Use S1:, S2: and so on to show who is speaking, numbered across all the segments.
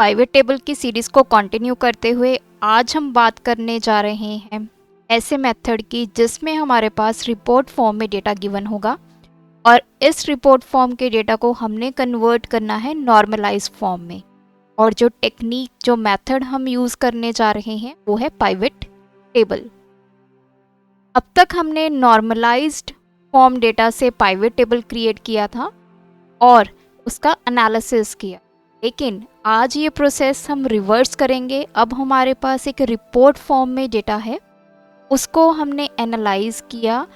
S1: Pivot table की series को continue करते हुए आज हम बात करने जा रहे हैं ऐसे मेथड की जिसमें हमारे पास रिपोर्ट फॉर्म में डेटा गिवन होगा और इस रिपोर्ट फॉर्म के डेटा को हमने कन्वर्ट करना है नॉर्मलाइज फॉर्म में। और जो टेक्निक जो मेथड हम यूज़ करने जा रहे हैं वो है पाइवट टेबल। अब तक हमने नॉर्मलाइज्ड फॉर्म डेटा से पाइवट टेबल क्रिएट किया था और उसका एनालिसिस किया, लेकिन आज ये प्रोसेस हम रिवर्स करेंगे। अब हमारे पास एक रिपोर्ट फॉर्म में डेटा है, उसको हमने एनालाइज किया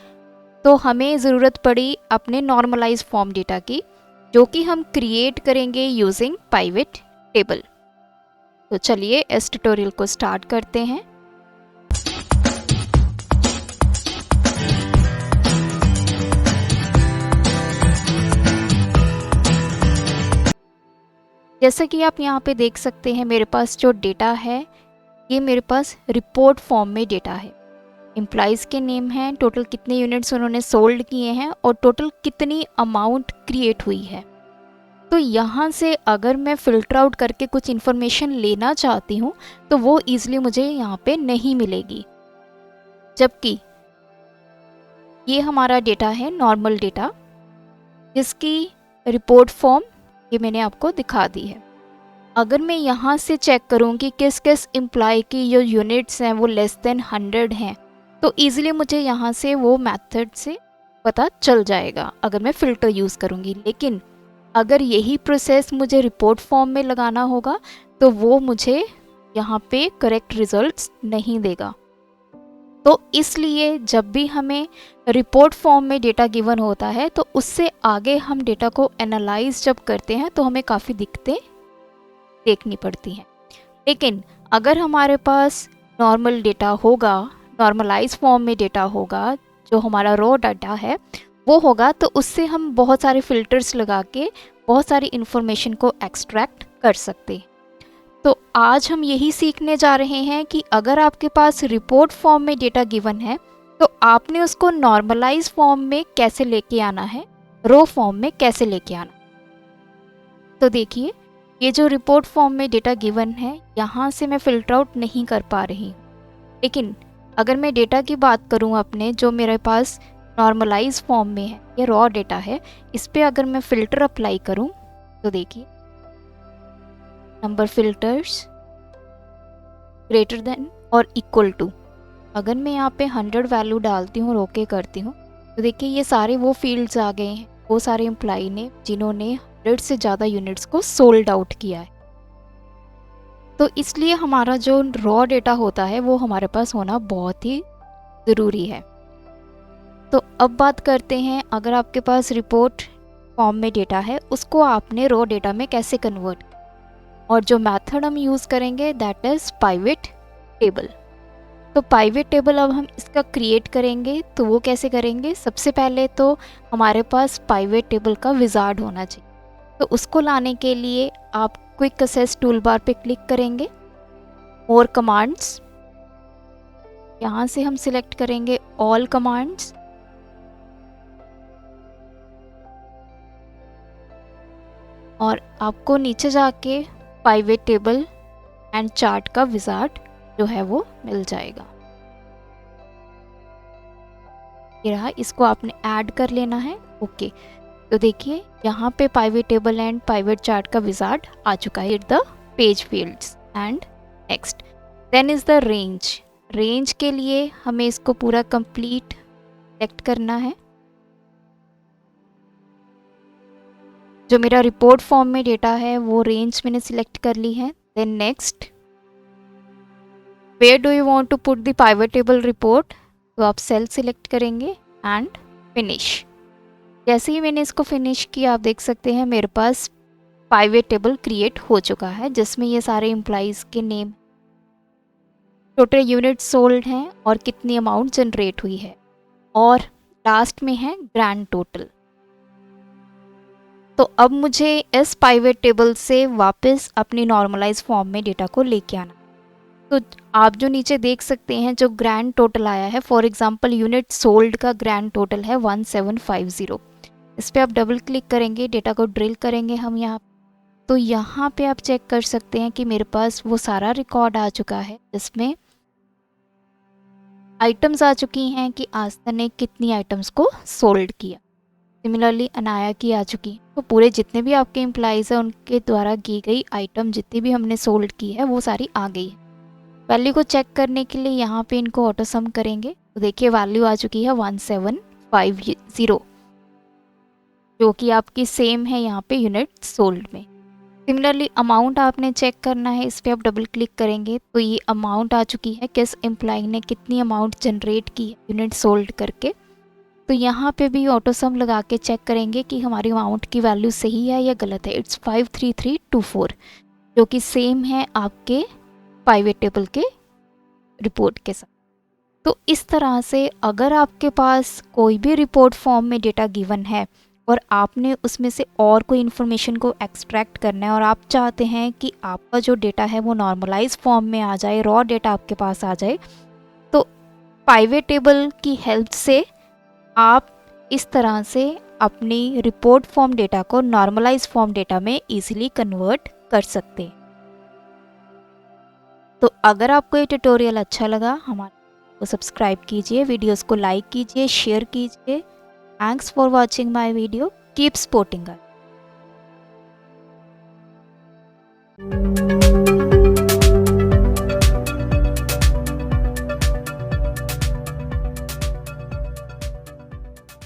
S1: तो हमें ज़रूरत पड़ी अपने नॉर्मलाइज फॉर्म डेटा की, जो कि हम क्रिएट करेंगे यूजिंग पाइवट टेबल। तो चलिए इस ट्यूटोरियल को स्टार्ट करते हैं। जैसा कि आप यहाँ पे देख सकते हैं, मेरे पास जो डेटा है ये मेरे पास रिपोर्ट फॉर्म में डेटा है। एम्प्लॉइज़ के नेम हैं, टोटल कितने यूनिट्स उन्होंने सोल्ड किए हैं और टोटल कितनी अमाउंट क्रिएट हुई है। तो यहाँ से अगर मैं फ़िल्टर आउट करके कुछ इन्फॉर्मेशन लेना चाहती हूँ तो वो ईज़िली मुझे यहाँ पे नहीं मिलेगी, जबकि ये हमारा डेटा है नॉर्मल डेटा, जिसकी रिपोर्ट फॉर्म ये मैंने आपको दिखा दी है। अगर मैं यहाँ से चेक करूँ कि किस किस एम्प्लॉय की जो यूनिट्स हैं वो लेस देन 100 हैं, तो ईज़िली मुझे यहाँ से वो मेथड से पता चल जाएगा अगर मैं फ़िल्टर यूज़ करूँगी। लेकिन अगर यही प्रोसेस मुझे रिपोर्ट फॉर्म में लगाना होगा तो वो मुझे यहाँ पे करेक्ट रिजल्ट्स नहीं देगा। तो इसलिए जब भी हमें रिपोर्ट फॉर्म में डेटा गिवन होता है तो उससे आगे हम डेटा को एनालाइज जब करते हैं तो हमें काफ़ी दिक्कतें देखनी पड़ती हैं। लेकिन अगर हमारे पास नॉर्मल डेटा होगा, नॉर्मलाइज फॉर्म में डेटा होगा, जो हमारा रॉ डाटा है वो होगा, तो उससे हम बहुत सारे फ़िल्टर्स लगा के बहुत सारी इन्फॉर्मेशन को एक्सट्रैक्ट कर सकते हैं। तो आज हम यही सीखने जा रहे हैं कि अगर आपके पास रिपोर्ट फॉर्म में डेटा गिवन है तो आपने उसको नॉर्मलाइज फॉर्म में कैसे लेके आना है, रो फॉर्म में कैसे लेके आना। तो देखिए, ये जो रिपोर्ट फॉर्म में डेटा गिवन है यहाँ से मैं फ़िल्टर आउट नहीं कर पा रही, लेकिन अगर मैं डेटा की बात करूँ अपने जो मेरे पास नॉर्मलाइज फॉर्म में है, ये रॉ डेटा है, इस पर अगर मैं फ़िल्टर अप्लाई करूँ तो देखिए नंबर फिल्टर्स ग्रेटर देन और इक्वल टू, अगर मैं यहाँ पे 100 वैल्यू डालती हूँ, रोके करती हूँ, तो देखिए ये सारे वो फील्ड्स आ गए हैं, वो सारे एम्प्लॉई ने जिन्होंने 100 से ज़्यादा यूनिट्स को सोल्ड आउट किया है। तो इसलिए हमारा जो रॉ डेटा होता है वो हमारे पास होना बहुत ही ज़रूरी है। तो अब बात करते हैं, अगर आपके पास रिपोर्ट फॉर्म में डेटा है उसको आपने रॉ डेटा में कैसे कन्वर्ट, और जो मेथड हम यूज़ करेंगे दैट इज़ पाइवट टेबल। तो पाइवट टेबल अब हम इसका क्रिएट करेंगे, तो वो कैसे करेंगे? सबसे पहले तो हमारे पास पाइवट टेबल का विजार्ड होना चाहिए। तो उसको लाने के लिए आप क्विक असेस टूल बार पे क्लिक करेंगे, और कमांड्स, यहाँ से हम सिलेक्ट करेंगे ऑल कमांड्स, और आपको नीचे जाके पाइवट टेबल एंड चार्ट का विजार्ड जो है वो मिल जाएगा। ये रहा, इसको आपने ऐड कर लेना है। ओके, तो देखिए यहाँ पे pivot table and pivot chart का विजार्ड आ चुका है। The page fields and next, then is the range. Range के लिए हमें इसको पूरा कंप्लीट सेलेक्ट करना है। जो मेरा रिपोर्ट फॉर्म में डेटा है वो रेंज मैंने सिलेक्ट कर ली है। Then next, where do you want to put the pivot table report, तो आप सेल सिलेक्ट करेंगे एंड फिनिश। जैसे ही मैंने इसको फिनिश किया, आप देख सकते हैं मेरे पास पाइवट टेबल क्रिएट हो चुका है, जिसमें ये सारे एम्प्लॉइज़ के नेम, टोटल यूनिट सोल्ड हैं और कितनी अमाउंट जनरेट हुई है, और लास्ट में है ग्रैंड टोटल। तो अब मुझे इस पाइवट टेबल से वापस अपनी नॉर्मलाइज फॉर्म में डेटा को लेके आना। तो आप जो नीचे देख सकते हैं जो ग्रैंड टोटल आया है, फॉर एग्जांपल यूनिट सोल्ड का ग्रैंड टोटल है 1750। इस पर आप डबल क्लिक करेंगे, डेटा को ड्रिल करेंगे हम यहाँ, तो यहाँ पे आप चेक कर सकते हैं कि मेरे पास वो सारा रिकॉर्ड आ चुका है जिसमें आइटम्स आ चुकी हैं कि आस्था ने कितनी आइटम्स को सोल्ड किया। सिमिलरली अनाया की आ चुकी है। तो पूरे जितने भी आपके एम्प्लॉइज़ हैं उनके द्वारा की गई आइटम जितनी भी हमने सोल्ड की है वो सारी आ गई है। वैल्यू को चेक करने के लिए यहाँ पे इनको ऑटो सम करेंगे तो देखिए वैल्यू आ चुकी है 1750, जो कि आपकी सेम है यहाँ पे यूनिट सोल्ड में। सिमिलरली अमाउंट आपने चेक करना है, इस पर आप डबल क्लिक करेंगे तो ये अमाउंट आ चुकी है, किस एम्प्लॉय ने कितनी अमाउंट जनरेट की है यूनिट सोल्ड करके। तो यहाँ पे भी ऑटो सम लगा के चेक करेंगे कि हमारी अमाउंट की वैल्यू सही है या गलत है। इट्स 53324, जो कि सेम है आपके पाइवेट टेबल के रिपोर्ट के साथ। तो इस तरह से अगर आपके पास कोई भी रिपोर्ट फॉर्म में डेटा गिवन है और आपने उसमें से और कोई इन्फॉर्मेशन को एक्सट्रैक्ट करना है और आप चाहते हैं कि आपका जो डेटा है वो नॉर्मलाइज फॉर्म में आ जाए, रॉ डेटा आपके पास आ जाए, तो पाइवेट टेबल की हेल्प से आप इस तरह से अपनी रिपोर्ट फॉर्म डेटा को नॉर्मलाइज फॉर्म डेटा में इजीली कन्वर्ट कर सकते हैं। तो अगर आपको ये ट्यूटोरियल अच्छा लगा, हमारे को सब्सक्राइब कीजिए, वीडियोस को लाइक कीजिए, शेयर कीजिए। Thanks for watching my video, keep supporting us.